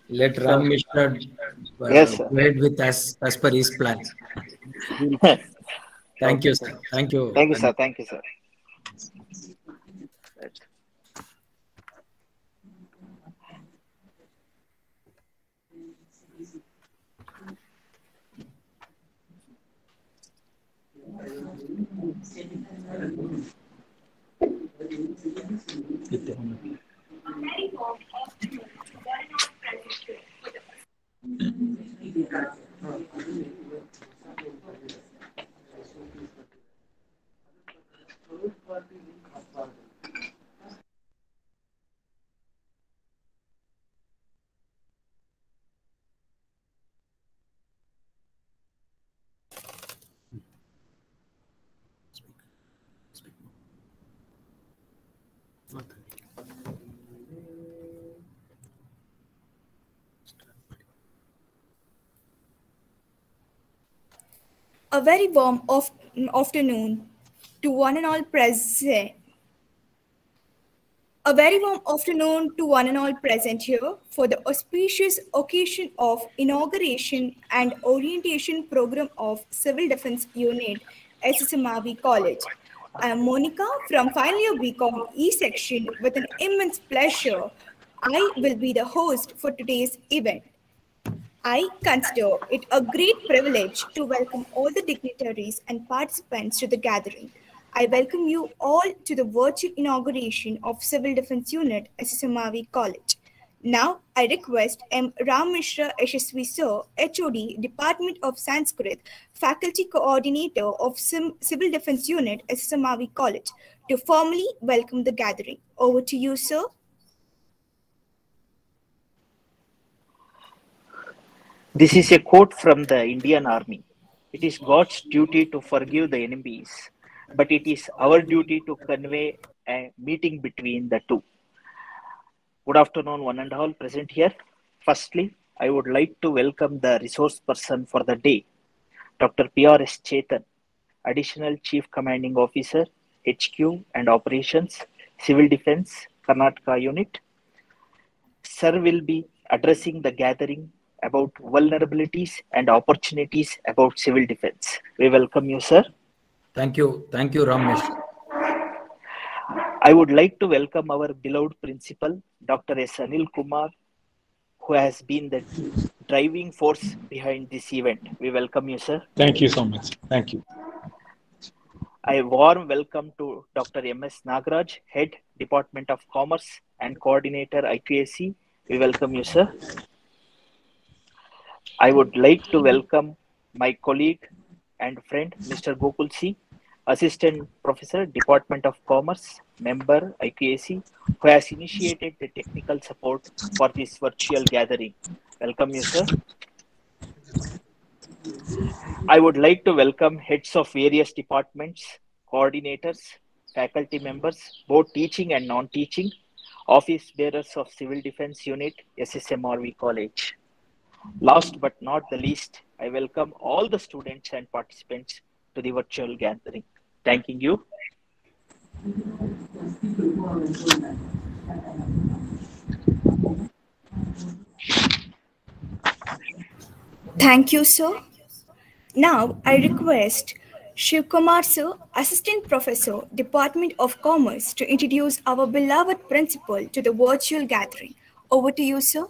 Let Ram Mishra Yes, sir. go ahead with as per his plan. Thank you, sir. Thank you. Thank you, sir. Thank you, sir. Right. A very warm afternoon to one and all present. A very warm afternoon to one and all present here for the auspicious occasion of inauguration and orientation program of Civil Defense Unit, SSMRV College. I am Monica from final year BCom E section. With an immense pleasure, I will be the host for today's event. I consider it a great privilege to welcome all the dignitaries and participants to the gathering. I welcome you all to the virtual inauguration of Civil Defense Unit, SSMRV College. Now, I request M. Ram Mishra Yashasvi Sir, HOD, Department of Sanskrit, Faculty Coordinator of Civil Defense Unit, SSMRV College, to formally welcome the gathering. Over to you, sir. This is a quote from the Indian Army. It is God's duty to forgive the enemies, but it is our duty to convey a meeting between the two. Good afternoon, one and all present here. Firstly, I would like to welcome the resource person for the day, Dr. P.R.S. Chethan, Additional Chief Commanding Officer, HQ and Operations, Civil Defense, Karnataka Unit. Sir will be addressing the gathering about vulnerabilities and opportunities about civil defense. We welcome you, sir. Thank you, Ram Mishra. I would like to welcome our beloved principal, Dr. S. Anil Kumar, who has been the driving force behind this event. We welcome you, sir. Thank you so much. Thank you. A warm welcome to Dr. M.S. Nagaraj, Head, Department of Commerce and Coordinator, IQAC. We welcome you, sir. I would like to welcome my colleague and friend, Mr. Gokul C., Assistant Professor, Department of Commerce, member, IQAC, who has initiated the technical support for this virtual gathering. Welcome you, sir. I would like to welcome heads of various departments, coordinators, faculty members, both teaching and non-teaching, office bearers of Civil Defense Unit, SSMRV College. Last but not the least, I welcome all the students and participants to the virtual gathering. Thanking you. Thank you, sir. Now, I request Shiv Kumar sir, Assistant Professor, Department of Commerce, to introduce our beloved principal to the virtual gathering. Over to you, sir.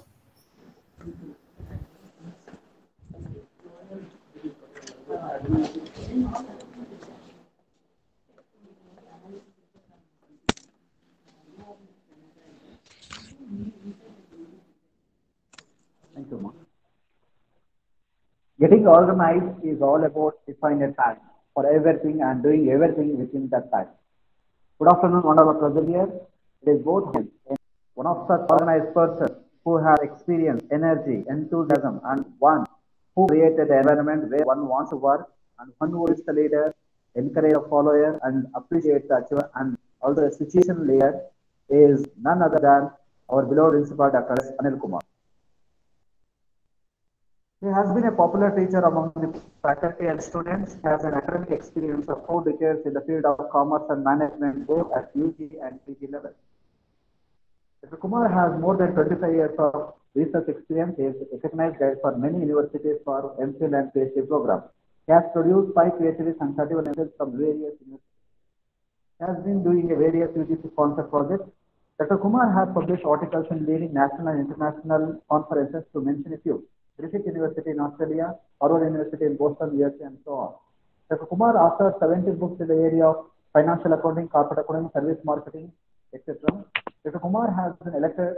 Thank you, Ma. Getting organized is all about defining a time for everything and doing everything within that time. Good afternoon, one of our present here. It is both one of such organized persons who has experience, energy, enthusiasm, and one who created an environment where one wants to work, and one who is the leader, encourage a follower, and appreciate the achiever, and also a situation leader is none other than our beloved principal, Dr. Anil Kumar. He has been a popular teacher among the faculty and students. He has an academic experience of 4 decades in the field of commerce and management, both at UG and PG level. Dr. Kumar has more than 25 years of research experience. He is recognized guide for many universities for MPhil and PhD programs. He has produced 5 PhDs and 31 MPhils from various universities. He has been doing a various UGC sponsored projects. Dr. Kumar has published articles in leading national and international conferences, to mention a few. Griffith University in Australia, Harvard University in Boston, USA, and so on. Dr. Kumar authored 17 books in the area of financial accounting, corporate accounting, service marketing, etc. Dr. Kumar has been elected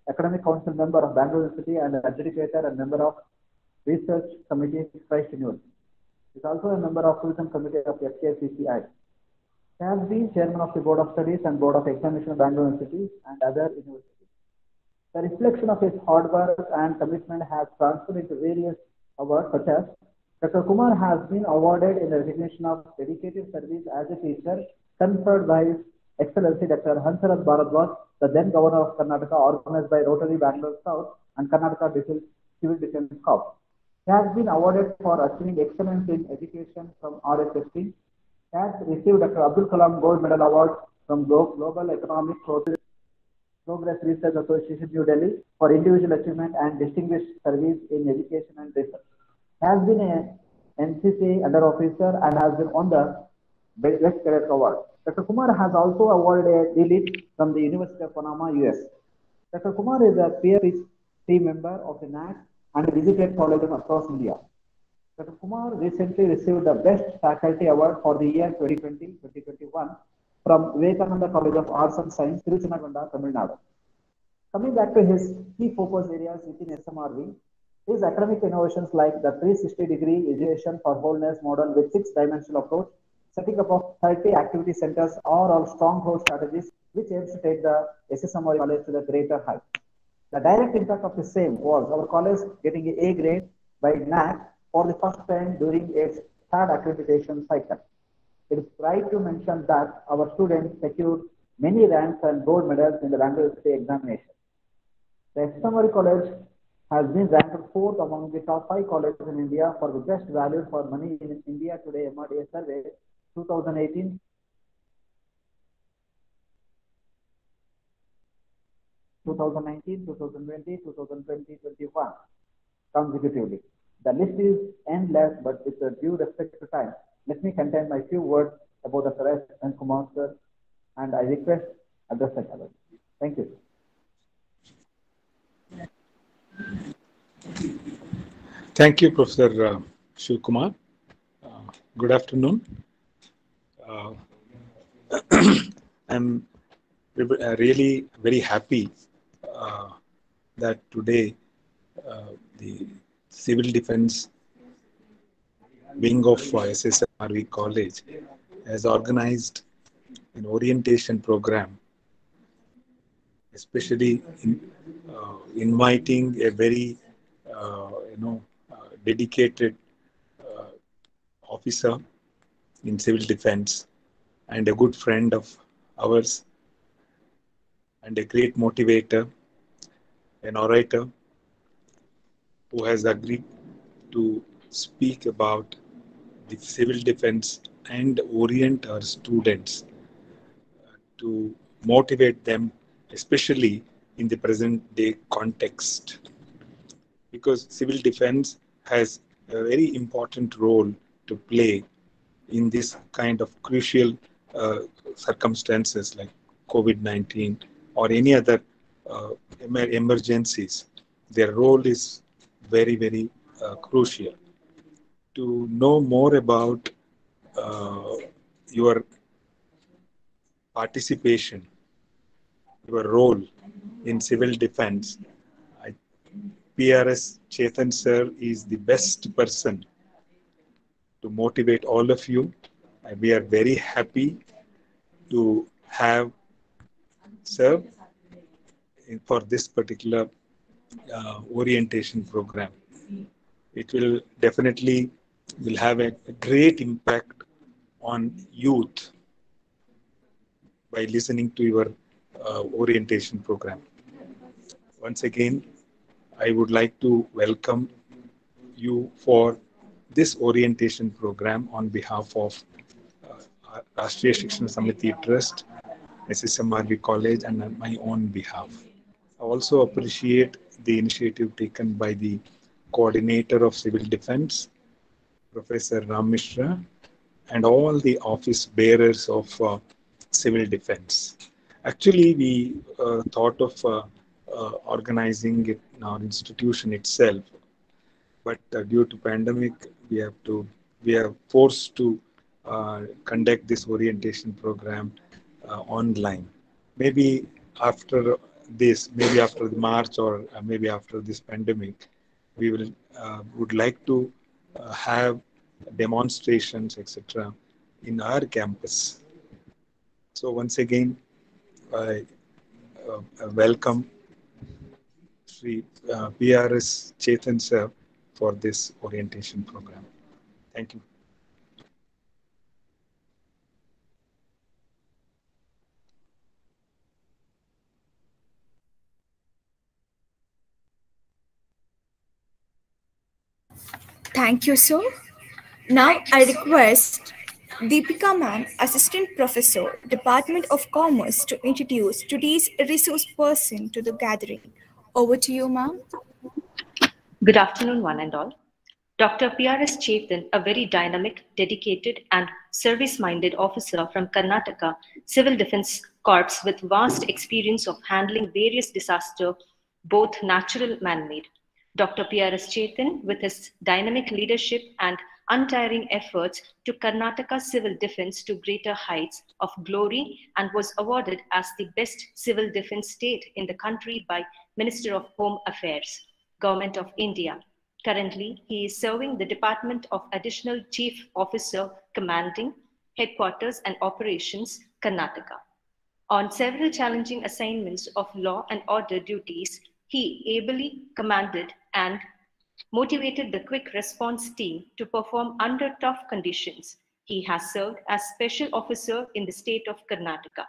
Academic Council member of Bangalore University and an adjudicator and member of Research Committee Christ University. He is also a member of Tourism Committee of FKCCI. He has been chairman of the Board of Studies and Board of Examination of Bangalore University and other universities. The reflection of his hard work and commitment has transferred into various awards, such as Dr. Kumar has been awarded in the recognition of dedicated service as a teacher conferred by His Excellency Dr. Hansarath Bharadwaj, the then Governor of Karnataka, organized by Rotary Bangalore South and Karnataka Civil Defence Corps. He has been awarded for achieving excellence in education from RSST. He has received Dr. Abdul Kalam Gold Medal Award from Global Economic Progress Research Association, New Delhi, for individual achievement and distinguished service in education and research. He has been an NCC under officer and has been on the Best Cadet Award. Dr. Kumar has also awarded a D.Litt from the University of Panama, US. Dr. Kumar is a PhD member of the NAC and visited colleges across India. Dr. Kumar recently received the Best Faculty Award for the year 2020-2021 from Vivekananda College of Arts and Science, Tiruchinnagonda, Tamil Nadu. Coming back to his key focus areas within SMRV, his academic innovations like the 360-degree education for wholeness model with 6-dimensional approach, setting up of 30 activity centers are all stronghold strategies which aims to take the SSMRV college to the greater height. The direct impact of the same was our college getting an A grade by NAC for the first time during its 3rd accreditation cycle. It is right to mention that our students secured many ranks and gold medals in the Bangalore University examination. The SSMRV college has been ranked 4th among the top 5 colleges in India for the best value for money in India Today MRDA survey 2018. 2019, 2020, 2020-21 consecutively. The list is endless, but with due respect to time, let me contain my few words about Dr. S. and Kumar sir, and I request address the challenge. Thank you. Thank you, Professor Shiv Kumar. Good afternoon. I'm really very happy that today the Civil Defense Wing of SSMRV College has organized an orientation program, especially inviting a very dedicated officer in civil defense and a good friend of ours and a great motivator, an orator who has agreed to speak about the civil defense and orient our students to motivate them, especially in the present day context. Because civil defense has a very important role to play in this kind of crucial circumstances like COVID-19 or any other emergencies. Their role is very, very crucial. To know more about your participation, your role in civil defense, PRS Chethan sir is the best person to motivate all of you. We are very happy to have sir for this particular orientation program. It will definitely have a great impact on youth by listening to your orientation program. Once again, I would like to welcome you for this orientation program on behalf of Rashtriya Shikshana Samiti Trust, SSMRV College, and on my own behalf. also appreciate the initiative taken by the Coordinator of Civil Defense, Professor Ram Mishra, and all the office bearers of civil defense. Actually, we thought of organizing it in our institution itself, but due to pandemic, we are forced to conduct this orientation program online. Maybe after maybe after the March or maybe after this pandemic, we will would like to have demonstrations, etc., in our campus. So once again, I welcome Sri PRS Chethan sir for this orientation program. Thank you. Thank you, sir. Now I request Deepika ma'am, Assistant Professor, Department of Commerce, to introduce today's resource person to the gathering. Over to you, ma'am. Good afternoon, one and all. Dr. PRS Chethan, a very dynamic, dedicated, and service-minded officer from Karnataka Civil Defense Corps with vast experience of handling various disasters, both natural and man-made. Dr. PRS Chethan, with his dynamic leadership and untiring efforts, took Karnataka civil defense to greater heights of glory and was awarded as the best civil defense state in the country by Minister of Home Affairs, Government of India. Currently, he is serving the Department of Additional Chief Officer Commanding, Headquarters and Operations, Karnataka. On several challenging assignments of law and order duties, he ably commanded and motivated the quick response team to perform under tough conditions. He has served as Special Officer in the state of Karnataka.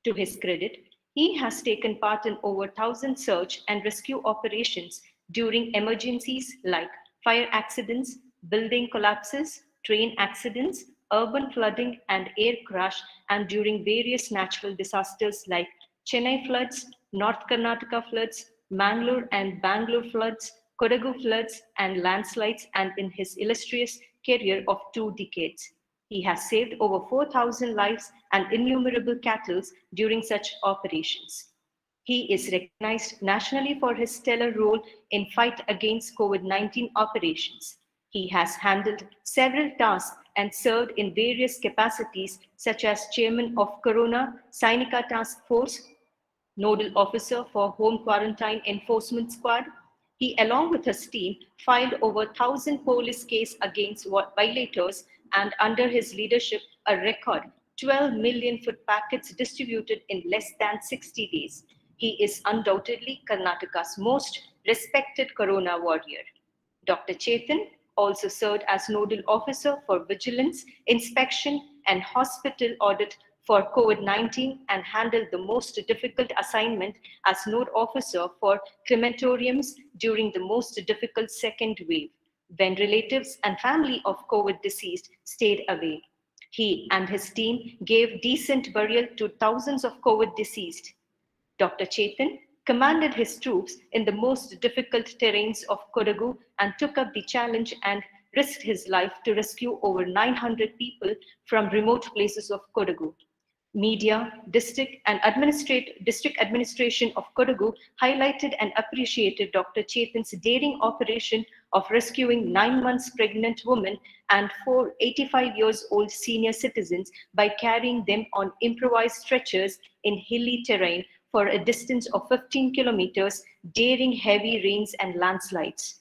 To his credit, he has taken part in over 1,000 search and rescue operations during emergencies like fire accidents, building collapses, train accidents, urban flooding and air crash, and during various natural disasters like Chennai floods, North Karnataka floods, Mangalore and Bangalore floods, Kodagu floods, and landslides, and in his illustrious career of 2 decades. He has saved over 4,000 lives and innumerable cattle during such operations. He is recognized nationally for his stellar role in fight against COVID-19 operations. He has handled several tasks and served in various capacities such as Chairman of Corona Sainika Task Force, Nodal Officer for Home Quarantine Enforcement Squad. He, along with his team, filed over 1,000 police cases against violators, and under his leadership, a record 12 million food packets distributed in less than 60 days. He is undoubtedly Karnataka's most respected Corona warrior. Dr. Chethan also served as Nodal Officer for Vigilance, Inspection, and Hospital Audit for COVID-19 and handled the most difficult assignment as Node Officer for crematoriums during the most difficult second wave, when relatives and family of COVID deceased stayed away. He and his team gave decent burial to thousands of COVID deceased. Dr. Chethan commanded his troops in the most difficult terrains of Kodagu and took up the challenge and risked his life to rescue over 900 people from remote places of Kodagu. Media, district administration of Kodagu highlighted and appreciated Dr. Chethan's daring operation of rescuing 9 months pregnant women and 4 85-year-old senior citizens by carrying them on improvised stretchers in hilly terrain for a distance of 15 kilometers, daring heavy rains and landslides.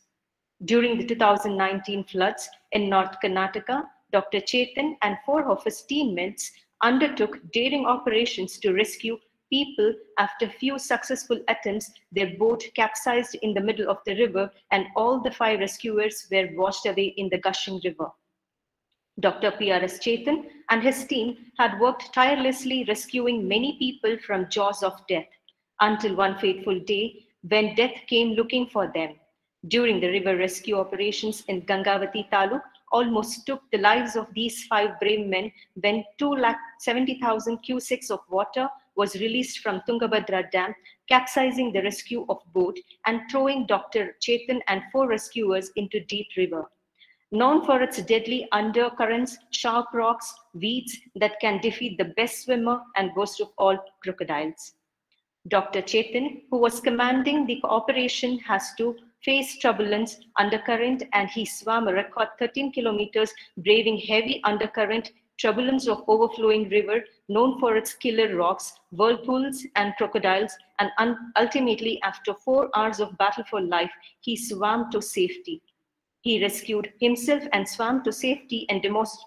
During the 2019 floods in North Karnataka, Dr. Chethan and 4 of his teammates undertook daring operations to rescue people. After few successful attempts, their boat capsized in the middle of the river and all the 5 rescuers were washed away in the gushing river. Dr. PRS Chethan and his team had worked tirelessly rescuing many people from jaws of death until one fateful day when death came looking for them. During the river rescue operations in Gangavati Taluk, almost took the lives of these 5 brave men when 270,000 cusecs of water was released from Tungabhadra Dam, capsizing the rescue of boat and throwing Dr. Chethan and 4 rescuers into deep river. Known for its deadly undercurrents, sharp rocks, weeds that can defeat the best swimmer, and worst of all, crocodiles. Dr. Chethan, who was commanding the operation, has to face turbulence, undercurrent, and he swam a record 13 kilometers, braving heavy undercurrent, turbulence of overflowing river, known for its killer rocks, whirlpools, and crocodiles, and ultimately, after 4 hours of battle for life, he swam to safety. He rescued himself and swam to safety and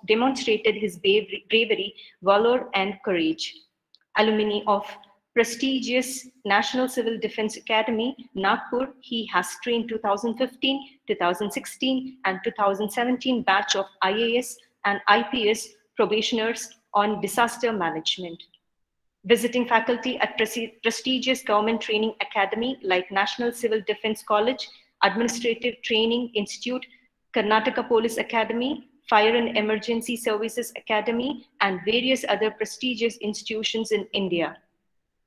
demonstrated his bravery, valor, and courage. Alumni of prestigious National Civil Defense Academy, Nagpur, he has trained 2015, 2016, and 2017 batch of IAS and IPS probationers on disaster management. Visiting faculty at prestigious government training academy like National Civil Defense College, Administrative Training Institute, Karnataka Police Academy, Fire and Emergency Services Academy, and various other prestigious institutions in India.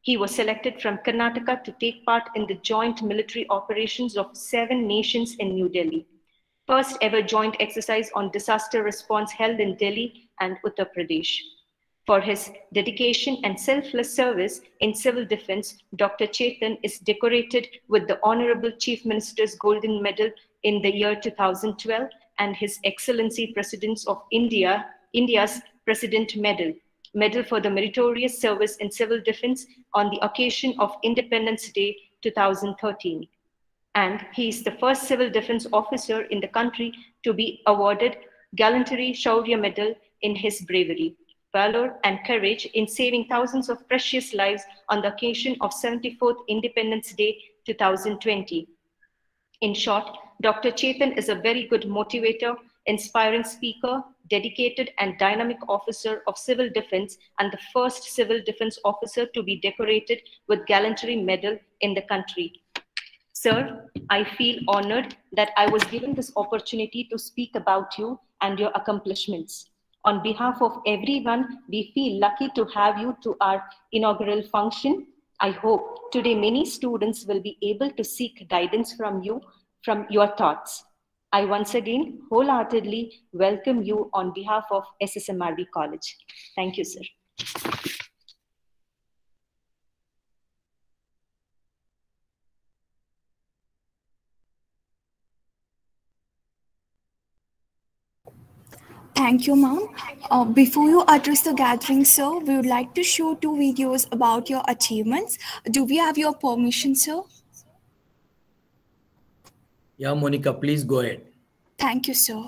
He was selected from Karnataka to take part in the joint military operations of 7 nations in New Delhi. First ever joint exercise on disaster response held in Delhi and Uttar Pradesh. For his dedication and selfless service in civil defense, Dr. Chethan is decorated with the Honorable Chief Minister's Golden Medal in the year 2012 and His Excellency President of India's President Medal for the Meritorious Service in Civil Defense on the occasion of Independence Day 2013. And he is the first civil defense officer in the country to be awarded Gallantry Shaurya Medal in his bravery, valor, and courage in saving thousands of precious lives on the occasion of 74th Independence Day 2020. In short, Dr. Chethan is a very good motivator, inspiring speaker, dedicated and dynamic officer of civil defense, and the first civil defense officer to be decorated with Gallantry Medal in the country. Sir, I feel honored that I was given this opportunity to speak about you and your accomplishments. On behalf of everyone, we feel lucky to have you to our inaugural function. I hope today many students will be able to seek guidance from you, from your thoughts. I once again wholeheartedly welcome you on behalf of SSMRV College. Thank you, sir. Thank you, ma'am. Before you address the gathering, sir, we would like to show 2 videos about your achievements. Do we have your permission, sir? Yeah, Monica, please go ahead. Thank you, sir.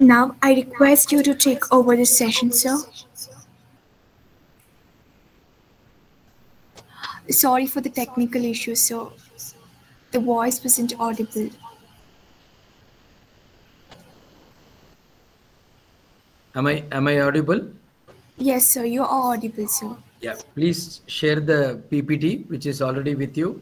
Now I request you to take over the session, sir. Sorry for the technical issue, sir. The voice wasn't audible. Am I audible? Yes, sir, you are audible, sir. Yeah, please share the PPT, which is already with you.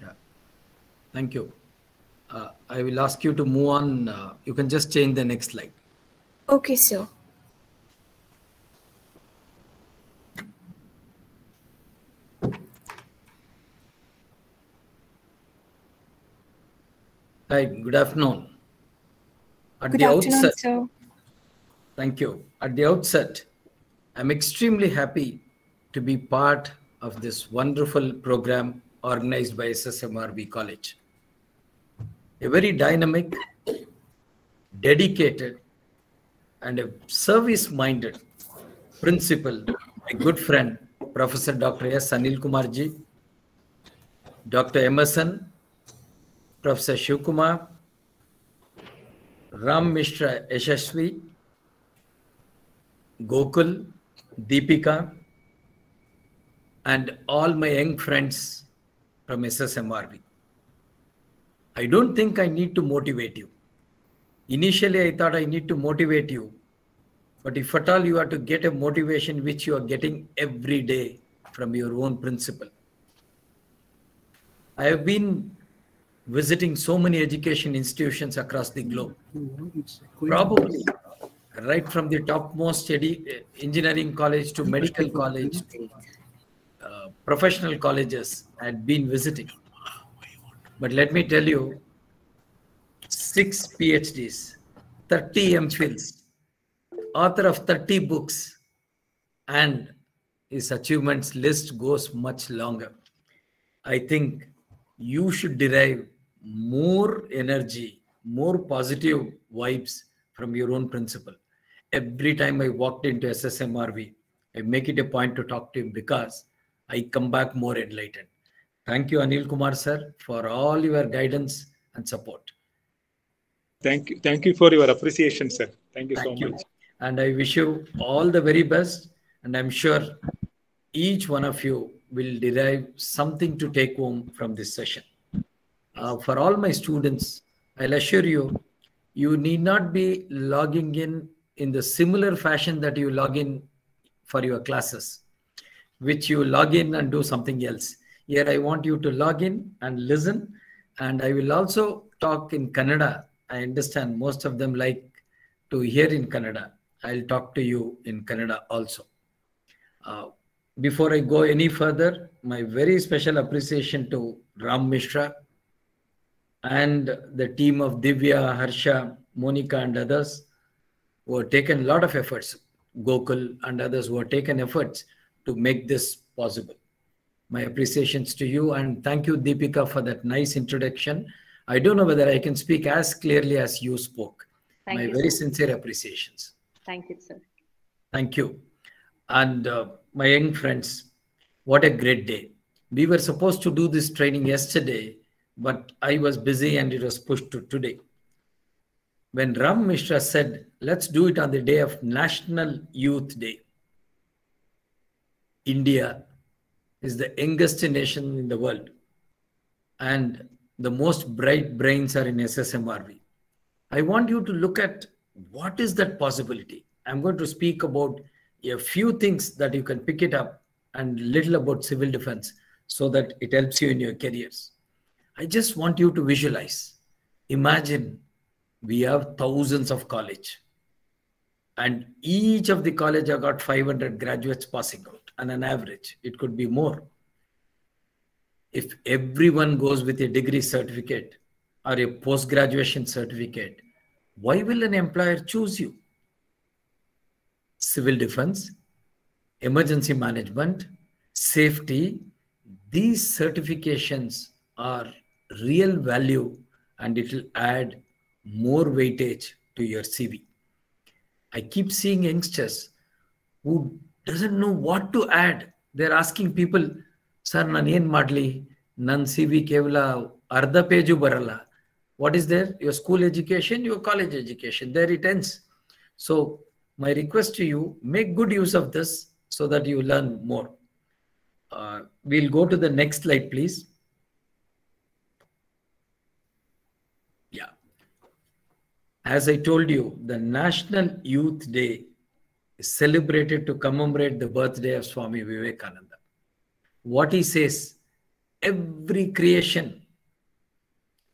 Yeah, thank you. I will ask you to move on. You can just change the next slide. Okay, sir. Hi, good afternoon. At Good the afternoon, outset, sir. thank you. At the outset, I'm extremely happy to be part of this wonderful program organized by SSMRV College. A very dynamic, dedicated, and a service-minded principal, a good friend, Professor Dr. S. Anil Kumarji, Dr. Emerson, Professor Shivkumar, Ram Mishra Yashasvi, Gokul, Deepika, and all my young friends from SSMRV. I don't think I need to motivate you. Initially, I thought I need to motivate you. But if at all you are to get a motivation which you are getting every day from your own principal. I have been visiting so many education institutions across the globe. Probably right from the topmost engineering college to medical college to professional colleges I had been visiting. But let me tell you, 6 PhDs, 30 MPhils, author of 30 books, and his achievements list goes much longer. I think you should derive more energy, more positive vibes from your own principal. Every time I walked into SSMRV, I make it a point to talk to him because I come back more enlightened. Thank you, Anil Kumar sir, for all your guidance and support. Thank you. Thank you for your appreciation, sir. Thank you so much. And I wish you all the very best. And I'm sure each one of you will derive something to take home from this session. For all my students, I'll assure you, you need not be logging in the similar fashion that you log in for your classes, which you log in and do something else. Here, I want you to log in and listen. And I will also talk in Kannada. I understand most of them like to hear in Kannada. I'll talk to you in Kannada also. Before I go any further, my very special appreciation to Ram Mishra and the team of Divya, Harsha, Monica and others who have taken a lot of efforts, Gokul and others who have taken efforts to make this possible. My appreciations to you, and thank you, Deepika, for that nice introduction. I don't know whether I can speak as clearly as you spoke. My very sincere appreciations. Thank you, sir. Thank you. And my young friends, what a great day. We were supposed to do this training yesterday, but I was busy and it was pushed to today. When Ram Mishra said, let's do it on the day of National Youth Day. India is the youngest nation in the world, and the most bright brains are in SSMRV. I want you to look at what is that possibility. I'm going to speak about a few things that you can pick it up and little about civil defense so that it helps you in your careers. I just want you to visualize. Imagine we have thousands of college, and each of the college have got 500 graduates passing out. On an average, it could be more. If everyone goes with a degree certificate or a post-graduation certificate, why will an employer choose you? Civil defense, emergency management, safety, these certifications are real value and it will add more weightage to your CV. I keep seeing youngsters who doesn't know what to add. They're asking people, sir, nan yen madli, nan CV kevla arda page barala. What is there? Your school education, your college education. There it ends. So my request to you, make good use of this so that you learn more. We'll go to the next slide, please. Yeah. As I told you, the National Youth Day is celebrated to commemorate the birthday of Swami Vivekananda. What he says, every creation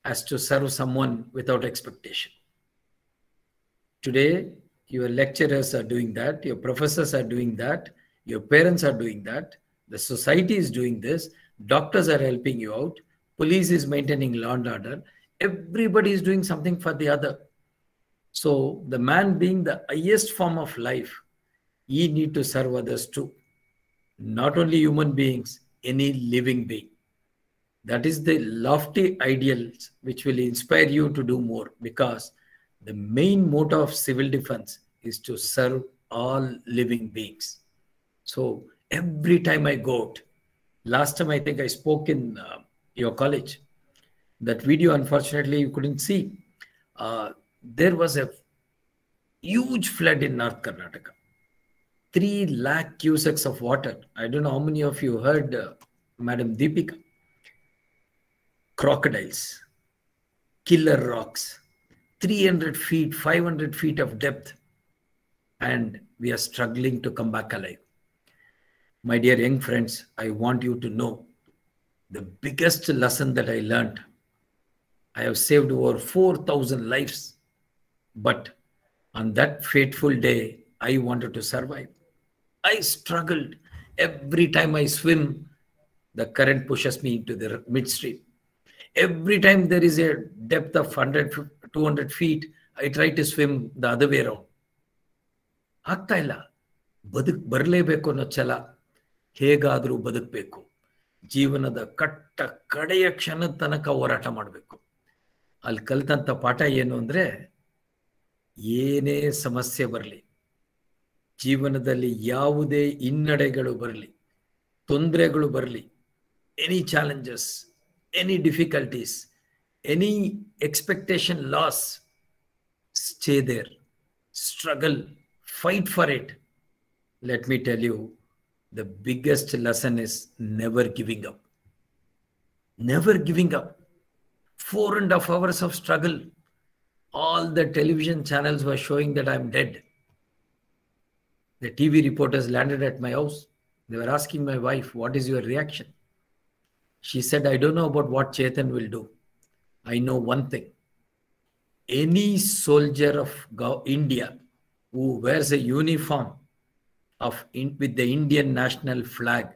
has to serve someone without expectation. Today, your lecturers are doing that, your professors are doing that, your parents are doing that, the society is doing this, doctors are helping you out, police is maintaining law and order, everybody is doing something for the other. So the man being the highest form of life, he need to serve others too. Not only human beings, any living being. That is the lofty ideals which will inspire you to do more, because the main motto of civil defense is to serve all living beings. So every time I go out, last time I think I spoke in your college, that video unfortunately you couldn't see. There was a huge flood in North Karnataka. 3 lakh cusecs of water. I don't know how many of you heard Madam Deepika. Crocodiles, killer rocks, 300 feet, 500 feet of depth, and we are struggling to come back alive. My dear young friends, I want you to know the biggest lesson that I learned. I have saved over 4,000 lives, but on that fateful day, I wanted to survive. I struggled. Every time I swim, the current pushes me into the midstream. Every time there is a depth of 100, 200 feet, I try to swim the other way around. ಆಗ್ತಾ ಇಲ್ಲ. ಬದುಕ್ ಬರಲೇಬೇಕು ಅನ್ನೋ ಛಲ, ಹೇಗಾದರೂ ಬದುಕಬೇಕು. ಜೀವನದ ಕಡೆಯ ಕ್ಷಣದ ತನಕ ಹೋರಾಟ ಮಾಡಬೇಕು. ಅಲ್ಲಿ ಕಲ್ತಂಥ ಪಾಠ ಏನು ಅಂದರೆ, ಏನೇ ಸಮಸ್ಯೆ ಬರಲಿ, ಜೀವನದಲ್ಲಿ ಯಾವುದೇ ಹಿನ್ನಡೆಗಳು ಬರಲಿ, ತೊಂದರೆಗಳು ಬರಲಿ, any challenges, any difficulties, any expectation loss, stay there, struggle, fight for it. Let me tell you, the biggest lesson is never giving up. Never giving up. 4.5 hours of struggle. All the television channels were showing that I'm dead. The TV reporters landed at my house. They were asking my wife, what is your reaction? She said, I don't know about what Chethan will do. I know one thing. Any soldier of India who wears a uniform with the Indian national flag,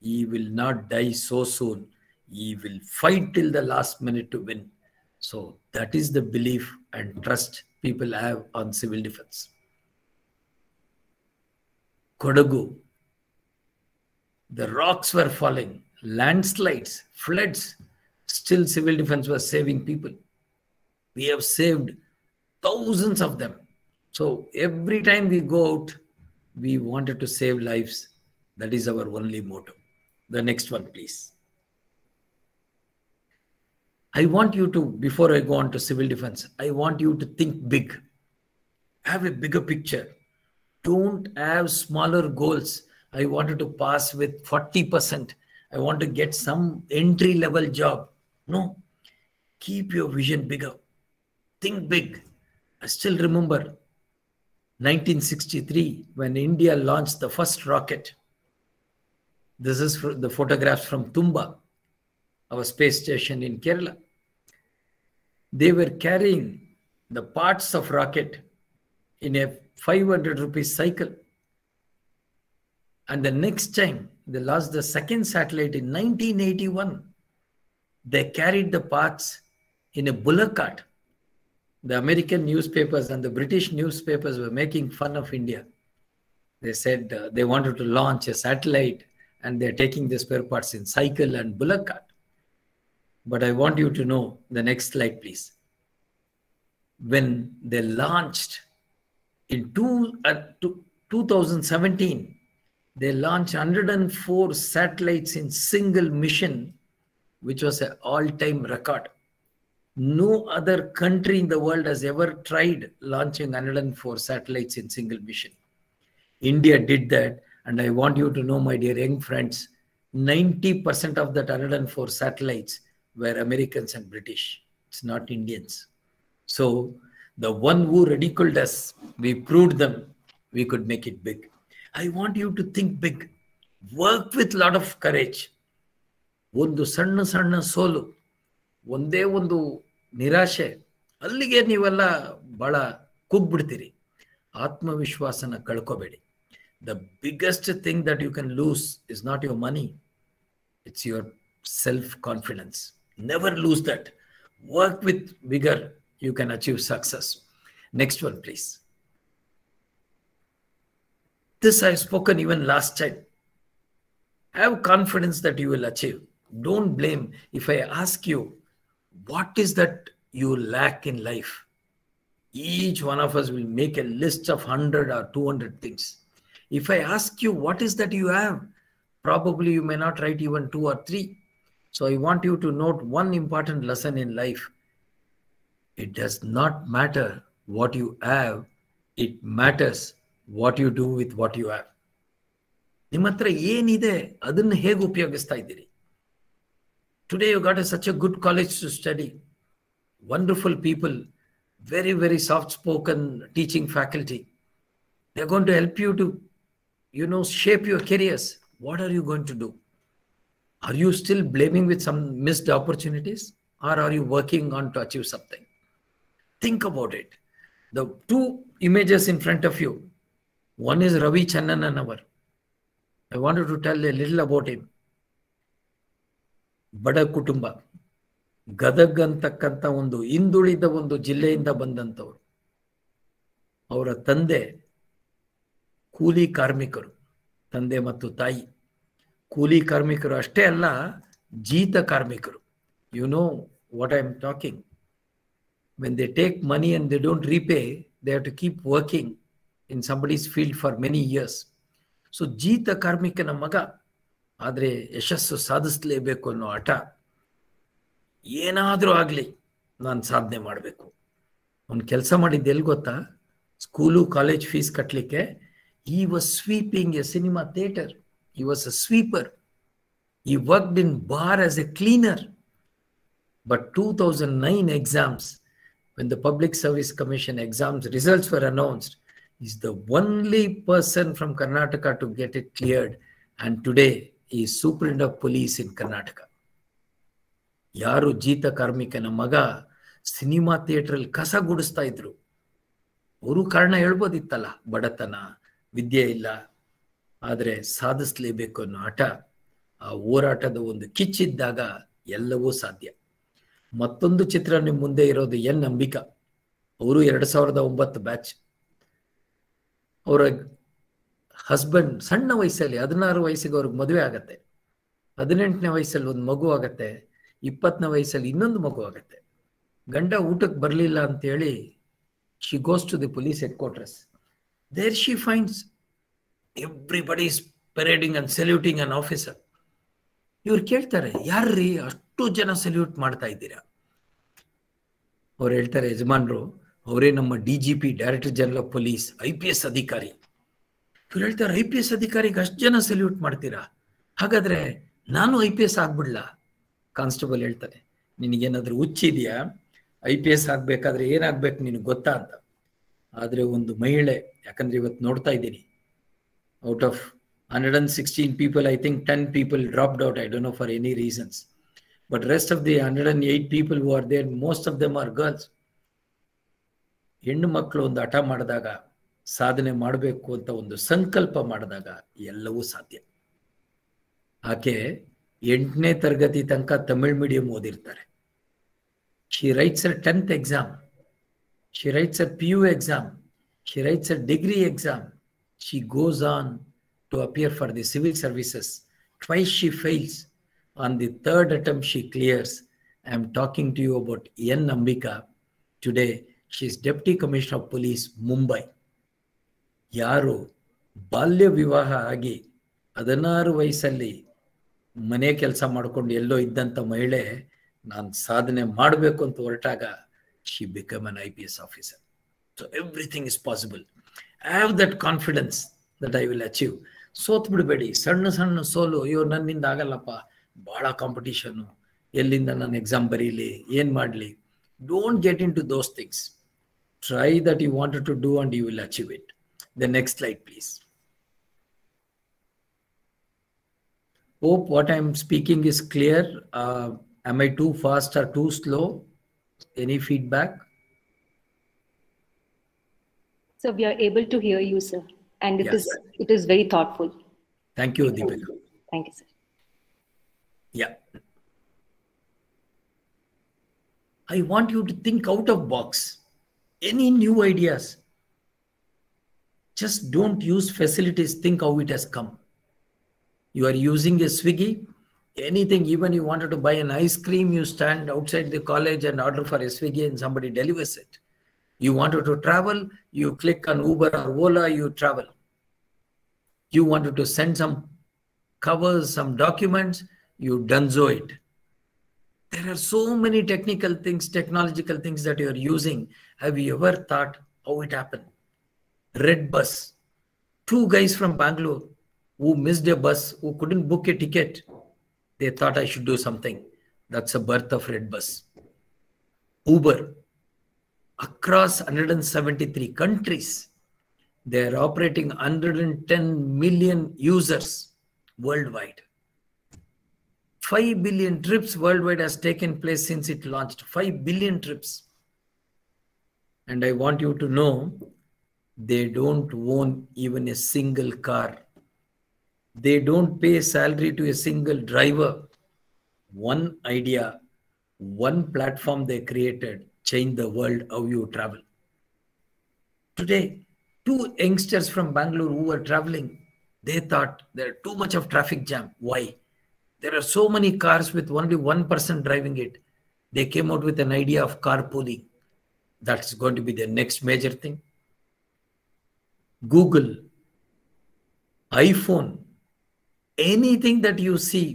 he will not die so soon. He will fight till the last minute to win. So that is the belief and trust people have on civil defense. Kodagu, the rocks were falling. Landslides, floods, still civil defense was saving people. We have saved thousands of them. So every time we go out, we wanted to save lives. That is our only motto. The next one, please. I want you to, before I go on to civil defense, I want you to think big. Have a bigger picture. Don't have smaller goals. I wanted to pass with 40%. I want to get some entry-level job. No. Keep your vision bigger. Think big. I still remember 1963 when India launched the first rocket. This is the photographs from Tumba, our space station in Kerala. They were carrying the parts of rocket in a 500 rupees cycle. And the next time they launched the second satellite in 1981, they carried the parts in a bullock cart. The American newspapers and the British newspapers were making fun of India. They said they wanted to launch a satellite and they're taking the spare parts in cycle and bullock cart. But I want you to know the next slide, please. When they launched in 2017, they launched 104 satellites in single mission, which was an all-time record. No other country in the world has ever tried launching 104 satellites in single mission. India did that, and I want you to know, my dear young friends, 90% of that 104 satellites were Americans and British. It's not Indians. So the one who ridiculed us, we proved them we could make it big. I want you to think big. Work with a lot of courage. ಒಂದು ಸಣ್ಣ ಸಣ್ಣ ಸೋಲು, ಒಂದೇ ಒಂದು ನಿರಾಶೆ, ಅಲ್ಲಿಗೆ ನೀವೆಲ್ಲ ಬಹಳ ಕುಗ್ಬಿಡ್ತೀರಿ. ಆತ್ಮವಿಶ್ವಾಸನ ಕಳ್ಕೋಬೇಡಿ. The biggest thing that you can lose is not your money. It's your self-confidence. Never lose that. Work with vigor. You can achieve success. Next one, please. This I've spoken even last time. Have confidence that you will achieve. Don't blame. If I ask you, what is that you lack in life? Each one of us will make a list of 100 or 200 things. If I ask you, what is that you have? Probably you may not write even 2 or 3. So I want you to note one important lesson in life. It does not matter what you have. It matters what you do with what you have. ನಿಮ್ಮ ಹತ್ರ ಏನಿದೆ ಅದನ್ನು ಹೇಗೆ ಉಪಯೋಗಿಸ್ತಾ ಇದ್ದೀರಿ? Today you got such a good college to study. Wonderful people, very, very soft-spoken teaching faculty. They're going to help you to, shape your careers. What are you going to do? Are you still blaming with some missed opportunities, or are you working on to achieve something? Think about it. The 2 images in front of you. One is Ravi Channananavar. I wanted to tell a little about him. ಬಡ ಕುಟುಂಬ, ಗದಗ್ ಅಂತಕ್ಕಂಥ ಒಂದು ಹಿಂದುಳಿದ ಒಂದು ಜಿಲ್ಲೆಯಿಂದ ಬಂದಂಥವ್ರು. ಅವರ ತಂದೆ ಕೂಲಿ ಕಾರ್ಮಿಕರು, ತಂದೆ ಮತ್ತು ತಾಯಿ ಕೂಲಿ ಕಾರ್ಮಿಕರು ಅಷ್ಟೇ ಅಲ್ಲ, ಜೀತ ಕಾರ್ಮಿಕರು. You know what I am talking. When they take money and they don't repay, they have to keep working in somebody's field for many years. So ಜೀತ ಕಾರ್ಮಿಕನ ಮಗ, ಆದರೆ ಯಶಸ್ಸು ಸಾಧಿಸಲೇಬೇಕು ಅನ್ನೋ ಹಠ. ಏನಾದರೂ ಆಗಲಿ ನಾನು ಸಾಧನೆ ಮಾಡಬೇಕು. ಅವ್ನು ಕೆಲಸ ಮಾಡಿದ್ದು ಎಲ್ಲಿ ಗೊತ್ತಾ? ಸ್ಕೂಲು ಕಾಲೇಜ್ ಫೀಸ್ ಕಟ್ಟಲಿಕ್ಕೆ. He was sweeping a cinema theater. He was a sweeper. He worked in bar as a cleaner. But 2009 exams, when the Public Service Commission exams results were announced, he's the only person from Karnataka to get it cleared. And today he is Superintendent of Police in Karnataka. ಯಾರು ಜೀತ ಕಾರ್ಮಿಕನ ಮಗ cinema ಥಿಯೇಟ್ರಲ್ಲಿ ಕಸ ಗುಡಿಸ್ತಾ ಇದ್ರು. ಅವರು ಕಾರಣ ಹೇಳ್ಬೋದಿತ್ತಲ್ಲ, ಬಡತನ, ವಿದ್ಯೆ ಇಲ್ಲ, ಆದರೆ ಸಾಧಿಸಲೇಬೇಕು ಅನ್ನೋ ಹಠ, ಆ ಹೋರಾಟದ ಒಂದು ಕಿಚ್ಚಿದ್ದಾಗ ಎಲ್ಲವೂ ಸಾಧ್ಯ. ಮತ್ತೊಂದು ಚಿತ್ರ ನಿಮ್ಮ ಮುಂದೆ ಇರೋದು ಎನ್ ಅಂಬಿಕಾ. ಅವರು 2009 ಬ್ಯಾಚ್. ಅವರ ಹಸ್ಬೆಂಡ್ ಸಣ್ಣ ವಯಸ್ಸಲ್ಲಿ 16 ವಯಸ್ಸಿಗೆ ಅವ್ರಿಗೆ ಮದುವೆ ಆಗತ್ತೆ. 18ನೇ ವಯಸ್ಸಲ್ಲಿ ಒಂದು ಮಗು ಆಗತ್ತೆ. 20ನೇ ವಯಸ್ಸಲ್ಲಿ ಇನ್ನೊಂದು ಮಗು ಆಗತ್ತೆ. ಗಂಡ ಊಟಕ್ಕೆ ಬರಲಿಲ್ಲ ಅಂತೇಳಿ she goes to the police headquarters. There she finds everybody is parading and saluting an officer. ಇವ್ರು ಕೇಳ್ತಾರೆ, ಯಾರ್ರೀ ಅಷ್ಟು ಜನ ಸಲ್ಯೂಟ್ ಮಾಡ್ತಾ ಇದ್ದೀರಾ? ಅವ್ರು ಹೇಳ್ತಾರೆ, ಯಜಮಾನ್ರು ಅವರೇ ನಮ್ಮ DGP, director general of police, IPS ಅಧಿಕಾರಿ. ಇವ್ರು ಹೇಳ್ತಾರೆ, IPS ಅಧಿಕಾರಿಗೆ ಅಷ್ಟು ಜನ ಸಲ್ಯೂಟ್ ಮಾಡ್ತೀರಾ? ಹಾಗಾದ್ರೆ ನಾನು IPS ಆಗ್ಬಿಡ್ಲಾ? ಕಾನ್ಸ್ಟೇಬಲ್ ಹೇಳ್ತಾರೆ, ನಿನಗೇನಾದ್ರೂ ಹುಚ್ಚಿದೆಯಾ? IPS ಆಗ್ಬೇಕಾದ್ರೆ ಏನಾಗ್ಬೇಕು ನಿನಗೆ ಗೊತ್ತಾ ಅಂತ. ಆದರೆ ಒಂದು ಮಹಿಳೆ, ಯಾಕಂದ್ರೆ ಇವತ್ತು ನೋಡ್ತಾ ಇದ್ದೀನಿ, out of 116 people, I think 10 people dropped out. I don't know for any reasons. But rest of the 108 people who are there, most of them are girls. ಹೆಣ್ಣು ಮಕ್ಕಳು ಒಂದು ಹಠ ಮಾಡಿದಾಗ, ಸಾಧನೆ ಮಾಡಬೇಕು ಅಂತ ಒಂದು ಸಂಕಲ್ಪ ಮಾಡಿದಾಗ ಎಲ್ಲವೂ ಸಾಧ್ಯ. ಆಕೆ 8ನೇ ತರಗತಿ ತನಕ ತಮಿಳ್ ಮೀಡಿಯಂ ಓದಿರ್ತಾರೆ. She writes her 10th exam. She writes her PU exam. She writes her degree exam. She goes on to appear for the civil services. Twice she fails. On the 3rd attempt she clears. I am talking to you about N. Ambika. Today she is Deputy Commissioner of Police, Mumbai. ಯಾರು ಬಾಲ್ಯ ವಿವಾಹ ಆಗಿ 16 ವಯಸ್ಸಲ್ಲಿ ಮನೆ ಕೆಲಸ ಮಾಡ್ಕೊಂಡು ಎಲ್ಲೋ ಇದ್ದಂಥ ಮಹಿಳೆ ನಾನು ಸಾಧನೆ ಮಾಡಬೇಕು ಅಂತ ಹೊರಟಾಗ she became an IPS officer. So everything is possible. I have that confidence that I will achieve. ಸೋತ್ ಬಿಡಬೇಡಿ. ಸಣ್ಣ ಸಣ್ಣ ಸೋಲು, ಅಯ್ಯೋ ನನ್ನಿಂದ ಆಗಲ್ಲಪ್ಪ, ಬಹಳ ಕಾಂಪಿಟಿಷನ್, ಎಲ್ಲಿಂದ ನಾನು ಎಕ್ಸಾಮ್ ಬರೀಲಿ, ಏನ್ ಮಾಡಲಿ. Don't get into those things. Try that you wanted to do and you will achieve it. The next slide, please. Hope what I am speaking is clear. Am I too fast or too slow? Any feedback? So we are able to hear you, sir. And Yes. it is very thoughtful. Thank you, Deepika. Thank you, sir. Yeah. I want you to think out of box. Any new ideas. Just don't use facilities. Think how it has come. You are using a Swiggy. Anything, even you wanted to buy an ice cream, you stand outside the college and order for a Swiggy and somebody delivers it. You wanted to travel, you click on Uber or Ola, you travel. You wanted to send some covers, some documents, you donezo it. There are so many technical things, technological things that you are using. Have you ever thought how it happened? Red bus. 2 guys from Bangalore who missed a bus, who couldn't book a ticket. They thought I should do something. That's a birth of Red bus. Uber. Across 173 countries, they are operating 110 million users worldwide. 5 billion trips worldwide has taken place since it launched. 5 billion trips. And I want you to know, they don't own even a single car. They don't pay salary to a single driver. One idea, one platform they created, changed the world how you travel. Today, 2 youngsters from Bangalore who were traveling, they thought there too much of traffic jam. Why? There are so many cars with only one person driving it. They came out with an idea of carpooling. That's going to be the next major thing. Google, iPhone, anything that you see,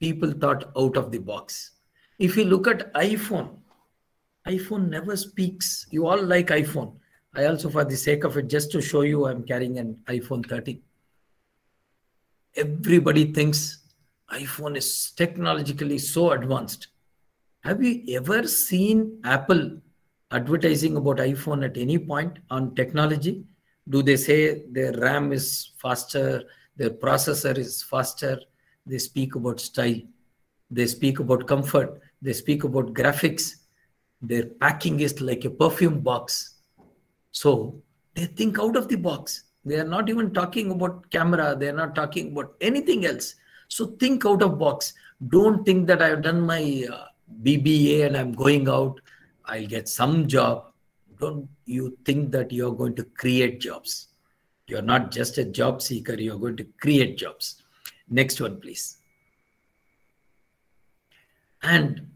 people thought out of the box. If you look at iPhone never speaks. You all like iPhone. I also, for the sake of it, just to show you, I'm carrying an iPhone 13. Everybody thinks iPhone is technologically so advanced. Have you ever seen Apple advertising about iPhone at any point on technology? Do they say their RAM is faster, their processor is faster? They speak about style. They speak about comfort. They speak about graphics. Their packing is like a perfume box. So they think out of the box. They are not even talking about camera. They are not talking about anything else. So think out of box. Don't think that I've done my BBA and I'm going out. I'll get some job. Don't you think that you're going to create jobs. You're not just a job seeker. You're going to create jobs. Next one, please. And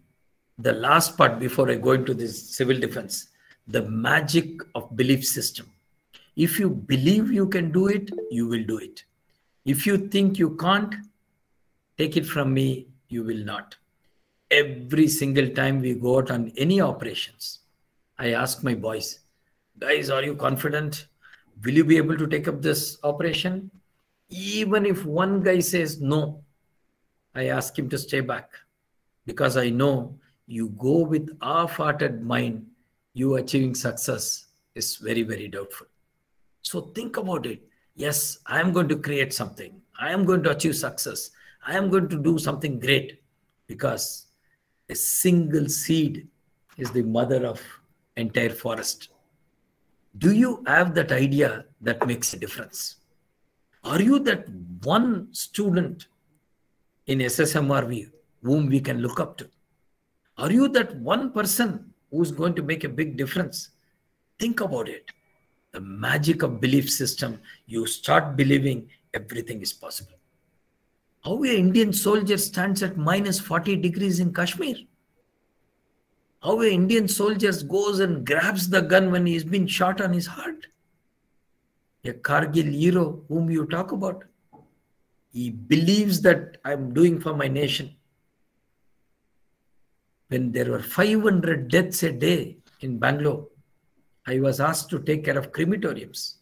the last part before I go into this civil defense, the magic of belief system. If you believe you can do it, you will do it. If you think you can't, take it from me, you will not. Every single time we go out on any operations, I ask my boys, guys, are you confident? Will you be able to take up this operation? Even if one guy says no, I ask him to stay back, because I know you go with half-hearted mind, you achieving success is very, very doubtful. So think about it. Yes, I am going to create something. I am going to achieve success. I am going to do something great, because a single seed is the mother of entire forest. Do you have that idea that makes a difference? Are you that one student in SSMRV whom we can look up to? Are you that one person who's going to make a big difference? Think about it. The magic of belief system. You start believing everything is possible. How an Indian soldier stands at minus 40 degrees in Kashmir. How an Indian soldier goes and grabs the gun when he's been shot on his heart. A Kargil hero whom you talk about. He believes that I'm doing for my nation. when there were 500 deaths a day in Bangalore, I was asked to take care of crematoriums.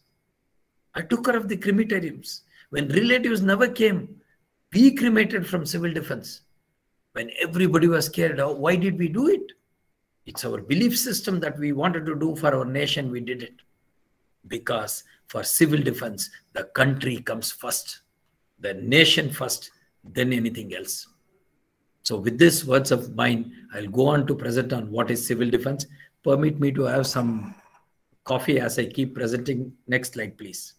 I took care of the crematoriums. When relatives never came, we cremated from civil defense. When everybody was scared, why did we do it? It's our belief system that we wanted to do for our nation, we did it. Because for civil defense, the country comes first, the nation first, then anything else. So with these words of mine, I'll go on to present on what is civil defense. Permit me to have some coffee as I keep presenting. Next slide, please.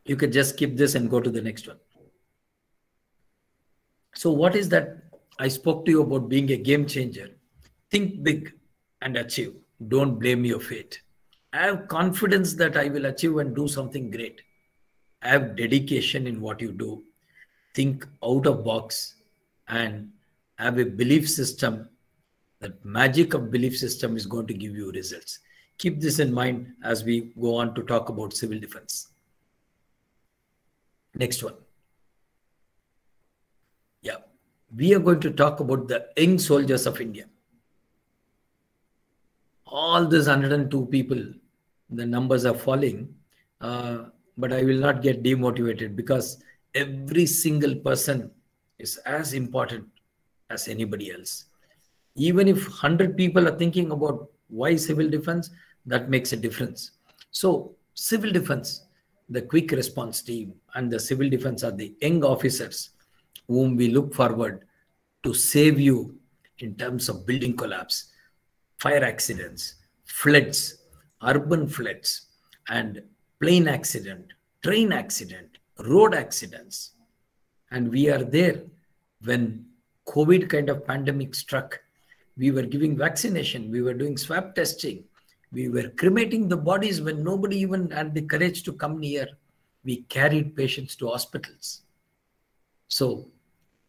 You can just skip this and go to the next one. So what is that? I spoke to you about being a game changer. Think big and achieve. Don't blame your fate. I have confidence that I will achieve and do something great. I have dedication in what you do. Think out of box and have a belief system. That magic of belief system is going to give you results. Keep this in mind as we go on to talk about civil defense. Next one. Yeah, we are going to talk about the young soldiers of India. All these 102 people, the numbers are falling, but I will not get demotivated because every single person is as important as anybody else. Even if 100 people are thinking about why civil defense, that makes a difference. So civil defense, the quick response team and the civil defense are the young officers whom we look forward to save you in terms of building collapse, fire accidents, floods, urban floods, and plane accident, train accident, road accidents. And we are there when COVID kind of pandemic struck. We were giving vaccination, we were doing swab testing, we were cremating the bodies when nobody even had the courage to come near. We carried patients to hospitals. So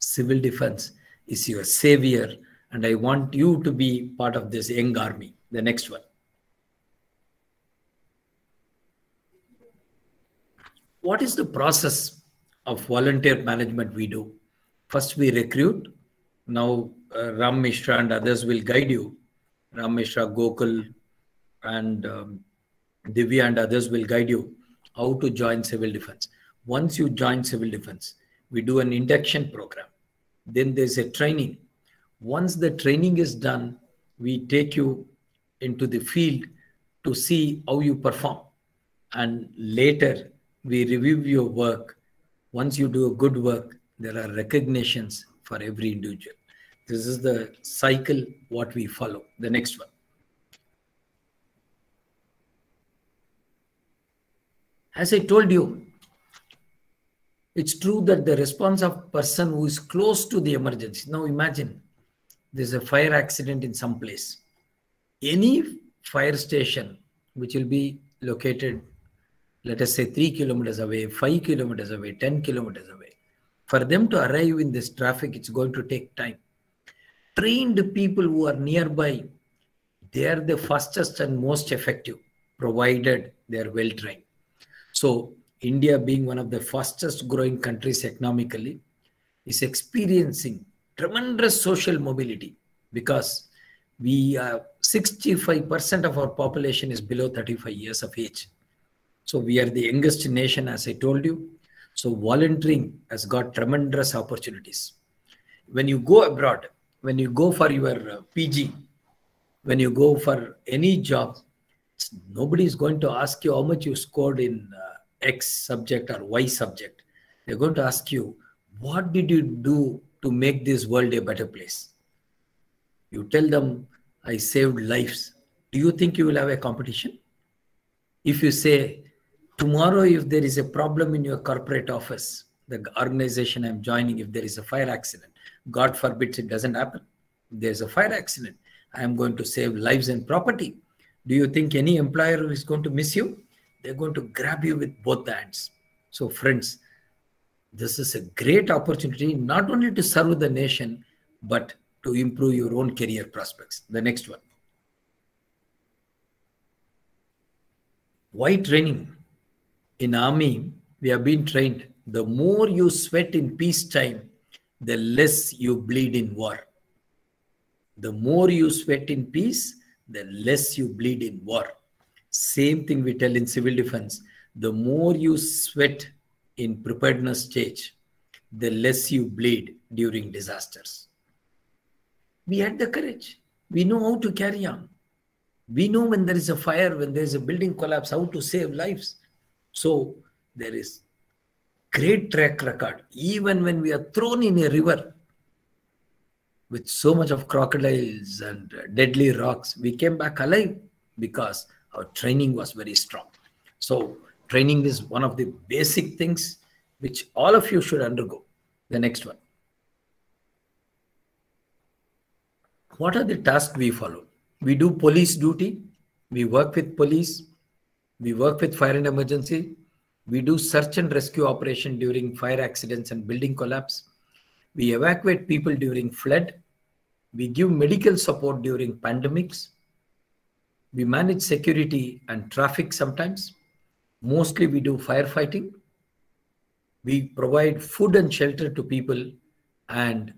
civil defense is your savior, and I want you to be part of this young army. The next one. What is the process of volunteer management we do? First we recruit. Now Ram Mishra and others will guide you. Ram Mishra, Gokul and Divya and others will guide you how to join civil defense. Once you join civil defense, we do an induction program. Then there's a training. Once the training is done, we take you into the field to see how you perform. And later, we review your work. Once you do a good work, there are recognitions for every individual. This is the cycle what we follow. The next one. As I told you, it's true that the response of person who is close to the emergency. Now imagine there's a fire accident in some place. Any fire station which will be located, let us say 3 kilometers away, 5 kilometers away, 10 kilometers away. For them to arrive in this traffic, it's going to take time. Trained people who are nearby, they are the fastest and most effective, provided they are well trained. So India, being one of the fastest growing countries economically, is experiencing tremendous social mobility because we 65% of our population is below 35 years of age. So we are the youngest nation, as I told you. So volunteering has got tremendous opportunities. When you go abroad, when you go for your PG, when you go for any job, nobody is going to ask you how much you scored in X subject or Y subject. They're going to ask you, what did you do to make this world a better place? You tell them, I saved lives. Do you think you will have a competition? If you say, tomorrow if there is a problem in your corporate office, the organization I'm joining, if there is a fire accident, God forbid it doesn't happen. If there's a fire accident, I am going to save lives and property. Do you think any employer is going to miss you? They're going to grab you with both hands. So friends, this is a great opportunity not only to serve the nation, but to improve your own career prospects. The next one. Why training? In army, we have been trained. The more you sweat in peacetime, the less you bleed in war. The more you sweat in peace, the less you bleed in war. Same thing we tell in civil defense. The more you sweat in preparedness stage, the less you bleed during disasters. We had the courage. We know how to carry on. We know when there is a fire, when there is a building collapse, how to save lives. So there is great track record. Even when we are thrown in a river with so much of crocodiles and deadly rocks, we came back alive because our training was very strong. So training is one of the basic things which all of you should undergo. The next one. What are the tasks we follow? We do police duty. We work with police. We work with fire and emergency. We do search and rescue operation during fire accidents and building collapse. We evacuate people during flood. We give medical support during pandemics. We manage security and traffic sometimes. Mostly we do firefighting. We provide food and shelter to people and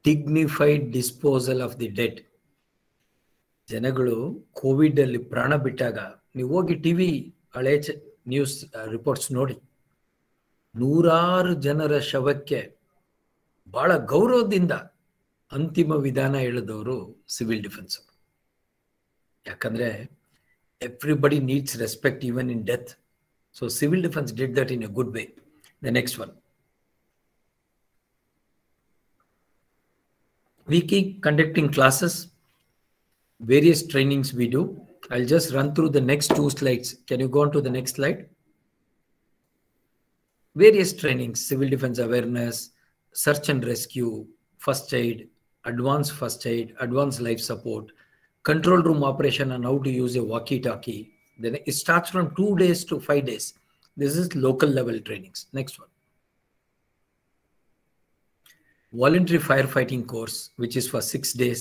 dignified disposal of the dead. ಜನಗಳು Covid ಅಲ್ಲಿ ಪ್ರಾಣ ಬಿಟ್ಟಾಗ ನೀವು ಹೋಗಿ TV ಹಳೆ news reports ನೋಡಿ, 100 ಜನರ ಶವಕ್ಕೆ ಬಹಳ ಗೌರವದಿಂದ ಅಂತಿಮ ವಿಧಾನ ಹೇಳಿದವರು ಸಿವಿಲ್ ಡಿಫೆನ್ಸ್. ಯಾಕಂದ್ರೆ everybody needs respect even in death. So civil defence did that in a good way. The next one. We keep conducting classes, various trainings we do. I'll just run through the next 2 slides. Can you go on to the next slide? Various trainings: civil defense awareness, search and rescue, first aid, advanced first aid, advanced life support, control room operation and how to use a walkie-talkie. Then it starts from 2 days to 5 days. This is local level trainings. Next one. Voluntary firefighting course, which is for 6 days.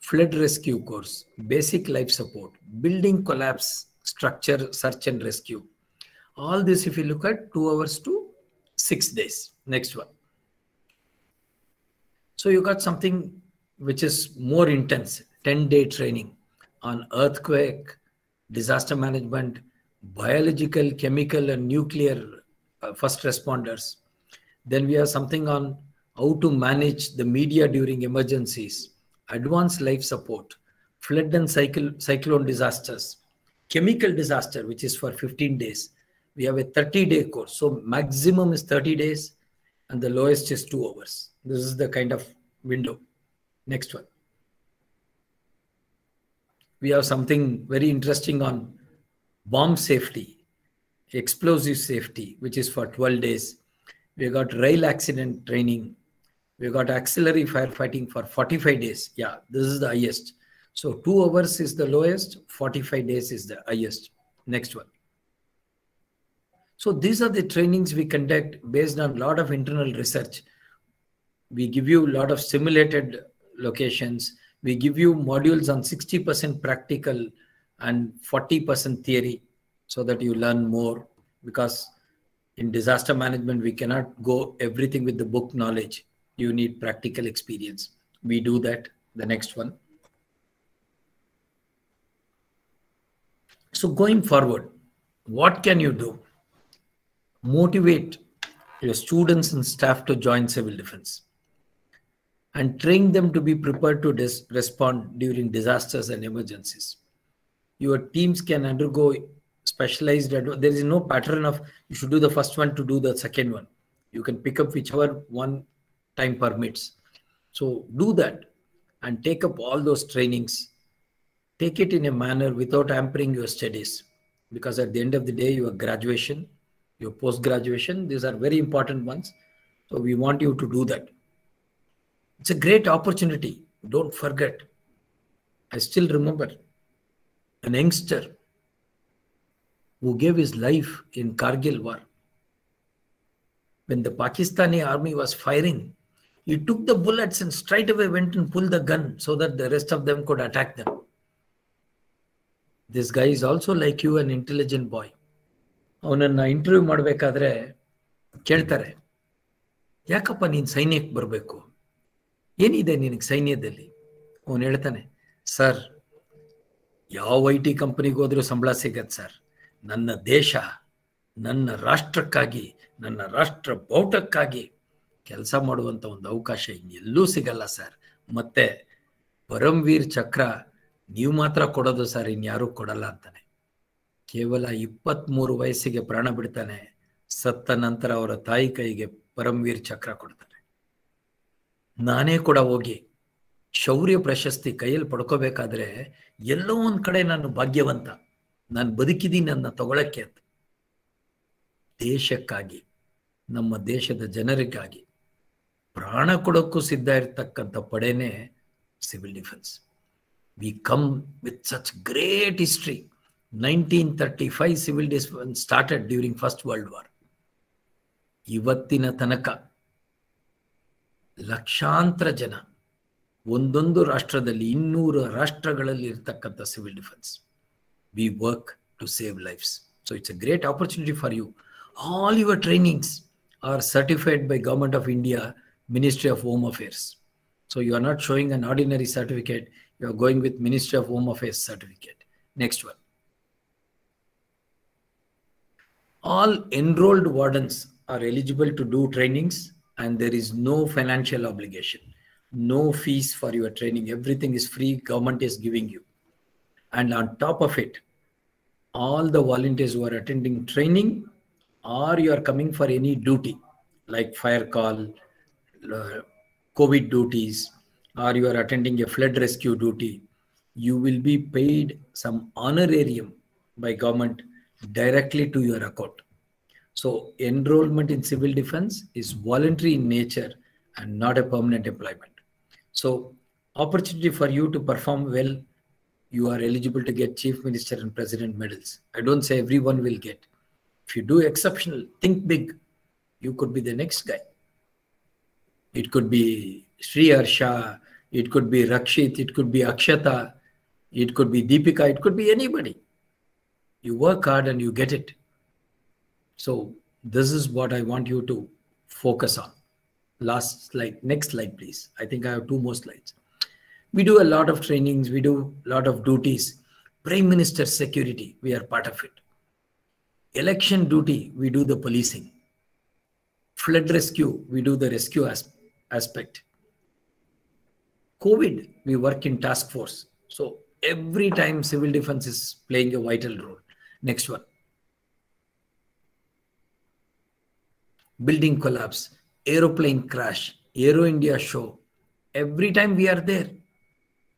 Flood rescue course, basic life support, building collapse, structure, search and rescue. All this, if you look at, 2 hours to 6 days. Next one. So you got something which is more intense, 10-day training on earthquake, disaster management, biological, chemical and nuclear first responders. Then we have something on how to manage the media during emergencies, advanced life support, flood and cyclone disasters, chemical disaster, which is for 15 days. We have a 30-day course. So maximum is 30 days and the lowest is 2 hours. This is the kind of window. Next one. We have something very interesting on bomb safety, explosive safety, which is for 12 days. We got rail accident training. We got auxiliary firefighting for 45 days. Yeah, this is the highest. So 2 hours is the lowest, 45 days is the highest. Next one. So these are the trainings we conduct based on a lot of internal research. We give you a lot of simulated locations. We give you modules on 60% practical and 40% theory so that you learn more, because in disaster management, we cannot go everything with the book knowledge. You need practical experience. We do that. The next one. So going forward, what can you do? Motivate your students and staff to join civil defense and train them to be prepared to respond during disasters and emergencies. Your teams can undergo specialized. There is no pattern of you should do the first one to do the second one. You can pick up whichever one time permits. So do that and take up all those trainings. Take it in a manner without hampering your studies, because at the end of the day, your graduation, your post-graduation, these are very important ones. So we want you to do that. It's a great opportunity. Don't forget. I still remember an youngster who gave his life in Kargil war. When the Pakistani army was firing, he took the bullets and straight away went and pulled the gun so that the rest of them could attack them. This guy is also like you, an intelligent boy. ಅವನನ್ನ interview ಮಾಡಬೇಕಾದ್ರೆ ಕೇಳ್ತಾರೆ, ಯಾಕಪ್ಪ ನೀನು ಸೈನ್ಯಕ್ಕೆ ಬರಬೇಕು, ಏನಿದೆ ನಿನಗೆ ಸೈನ್ಯದಲ್ಲಿ? ಅವನು ಹೇಳ್ತಾನೆ, ಸರ್ ಯಾವ IT ಕಂಪನಿಗೆ ಹೋದ್ರೂ ಸಂಬಳ ಸಿಗತ್ತೆ ಸರ್, ನನ್ನ ದೇಶ, ನನ್ನ ರಾಷ್ಟ್ರಕ್ಕಾಗಿ, ನನ್ನ ರಾಷ್ಟ್ರ ಬಾವುಟಕ್ಕಾಗಿ ಕೆಲಸ ಮಾಡುವಂಥ ಒಂದು ಅವಕಾಶ ಇನ್ನೆಲ್ಲೂ ಸಿಗಲ್ಲ ಸರ್. ಮತ್ತೆ ಪರಮವೀರ್ ಚಕ್ರ ನೀವು ಮಾತ್ರ ಕೊಡೋದು ಸರ್, ಇನ್ಯಾರೂ ಕೊಡಲ್ಲ ಅಂತಾನೆ. ಕೇವಲ 23 ವಯಸ್ಸಿಗೆ ಪ್ರಾಣ ಬಿಡ್ತಾನೆ. ಸತ್ತ ನಂತರ ಅವರ ತಾಯಿ ಕೈಗೆ ಪರಮವೀರ್ ಚಕ್ರ ಕೊಡ್ತಾನೆ. ನಾನೇ ಕೂಡ ಹೋಗಿ ಶೌರ್ಯ ಪ್ರಶಸ್ತಿ ಕೈಯಲ್ಲಿ ಪಡ್ಕೋಬೇಕಾದ್ರೆ ಎಲ್ಲೋ ಒಂದ್ ಕಡೆ ನಾನು ಭಾಗ್ಯವಂತ, ನಾನು ಬದುಕಿದ್ದೀನಿ ನನ್ನ ತಗೊಳಕ್ಕೆ ಅಂತ. ದೇಶಕ್ಕಾಗಿ, ನಮ್ಮ ದೇಶದ ಜನರಿಗಾಗಿ ಪ್ರಾಣ ಕೊಡೋಕ್ಕೂ ಸಿದ್ಧ ಇರ್ತಕ್ಕಂಥ ಪಡೆನೇ civil defence. We come with such great history. 1935 civil defence started during first world war. ಇವತ್ತಿನ ತನಕ ಲಕ್ಷಾಂತರ ಜನ, ಒಂದೊಂದು ರಾಷ್ಟ್ರದಲ್ಲಿ 200 ರಾಷ್ಟ್ರಗಳಲ್ಲಿ ಇರ್ತಕ್ಕಂಥ civil defence. We work to save lives. So it's a great opportunity for you. All your trainings are certified by Government of India, Ministry of Home Affairs. So you are not showing an ordinary certificate, you are going with Ministry of Home Affairs certificate. Next one. All enrolled wardens are eligible to do trainings and there is no financial obligation, no fees for your training. Everything is free, government is giving you. And on top of it, all the volunteers who are attending training or you are coming for any duty like fire call, COVID duties, or you are attending a flood rescue duty, you will be paid some honorarium by government directly to your account. So enrollment in civil defense is voluntary in nature and not a permanent employment. So opportunity for you to perform well, you are eligible to get Chief Minister and President medals. I don't say everyone will get. If you do exceptional, think big, you could be the next guy. It could be Sri Harsha, it could be Rakshit, it could be Akshata, it could be Deepika, it could be anybody. You work hard and you get it. So this is what I want you to focus on. Last slide, next slide please. I think I have 2 more slides. We do a lot of trainings, we do a lot of duties. Prime Minister's security, we are part of it. Election duty, we do the policing. Flood rescue, we do the rescue aspect. COVID, we work in task force. So every time civil defense is playing a vital role. Next one. Building collapse, aeroplane crash, Aero India show. Every time we are there,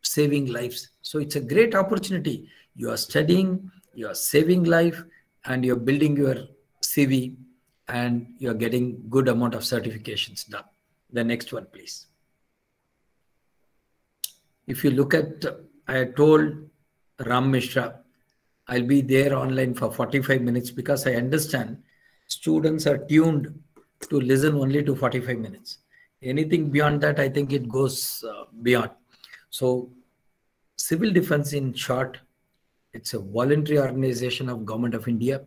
saving lives. So it's a great opportunity. You are studying, you are saving life, and you're building your CV and you're getting good amount of certifications done. The next one, please. If you look at, I told Ram Mishra, I'll be there online for 45 minutes because I understand students are tuned to listen only to 45 minutes. Anything beyond that, I think it goes beyond. So civil defense in short, it's a voluntary organization of Government of India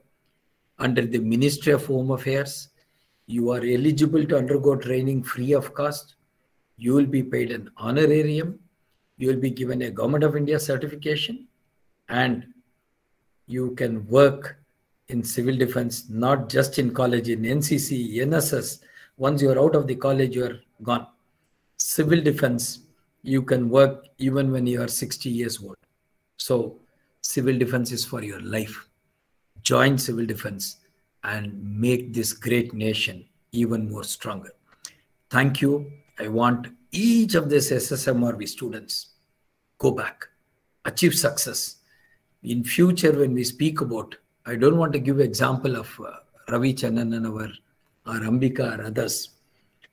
under the Ministry of Home Affairs. You are eligible to undergo training free of cost. You will be paid an honorarium. You will be given a Government of India certification and you can work in civil defense, not just in college, in NCC, NSS. Once you are out of the college, you are gone. Civil defense, you can work even when you are 60 years old. So civil defense is for your life. Join civil defense and make this great nation even more stronger. Thank you. I want each of these SSMRV students go back, achieve success. In future, when we speak about, I don't want to give example of Ravi Channanavar or Ambika or others.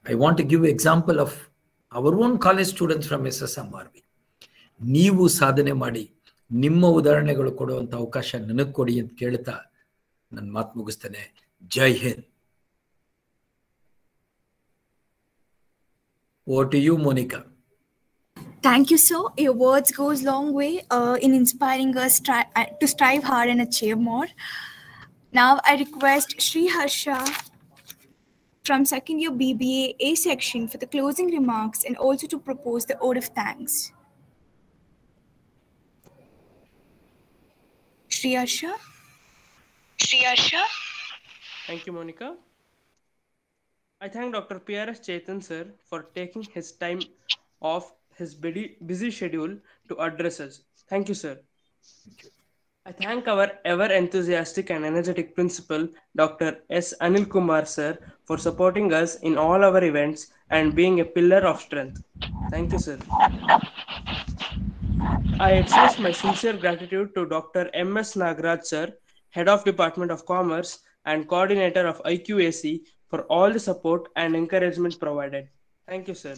I want to give example of our own college students from SSMRV. ನೀವು ಸಾಧನೆ ಮಾಡಿ ನಿಮ್ಮ ಉದಾಹರಣೆಗಳು ಕೊಡುವಂತ ಅವಕಾಶ ನನಗೆ ಕೊಡಿ ಅಂತ ಕೇಳ್ತಾ ನನ್ನ ಮಾತು ಮುಗಿಸ್ತೇನೆ. ಜೈ Hind. Over to you, Monica. Thank you, sir. Your words goes long way in inspiring us to strive hard and achieve more. Now I request Sri Harsha from second year BBA A section for the closing remarks and also to propose the vote of thanks. Shriyasha? Thank you, Monica. I thank Dr. PRS Chethan sir for taking his time off his busy schedule to address us. Thank you, sir. I thank our ever enthusiastic and energetic principal, Dr. S. Anil Kumar sir, for supporting us in all our events and being a pillar of strength. Thank you, sir. I express my sincere gratitude to Dr. M.S. Nagraj sir, Head of Department of Commerce and Coordinator of IQAC, for all the support and encouragement provided. Thank you, sir.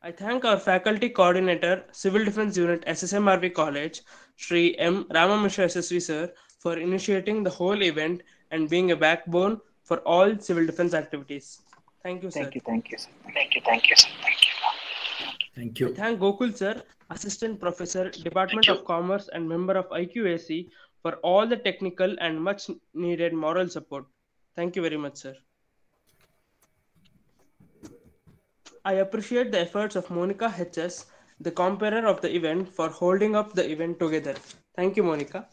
I thank our Faculty Coordinator, Civil Defense Unit, SSMRV College, Sri M. Ramamishra SSV sir, for initiating the whole event and being a backbone for all civil defense activities. Thank you, sir. Thank you. Thank you. I thank Gokul sir, Assistant Professor, Department of Commerce and member of IQAC, for all the technical and much needed moral support. Thank you very much, sir. I appreciate the efforts of Monica HS, the comparer of the event, for holding up the event together. Thank you, Monica.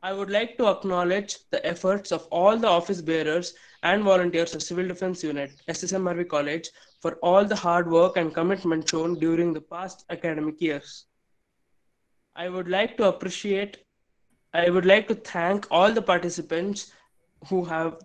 I would like to acknowledge the efforts of all the office bearers and volunteers of Civil Defense Unit, SSMRV College, for all the hard work and commitment shown during the past academic years. I would like to thank all the participants who have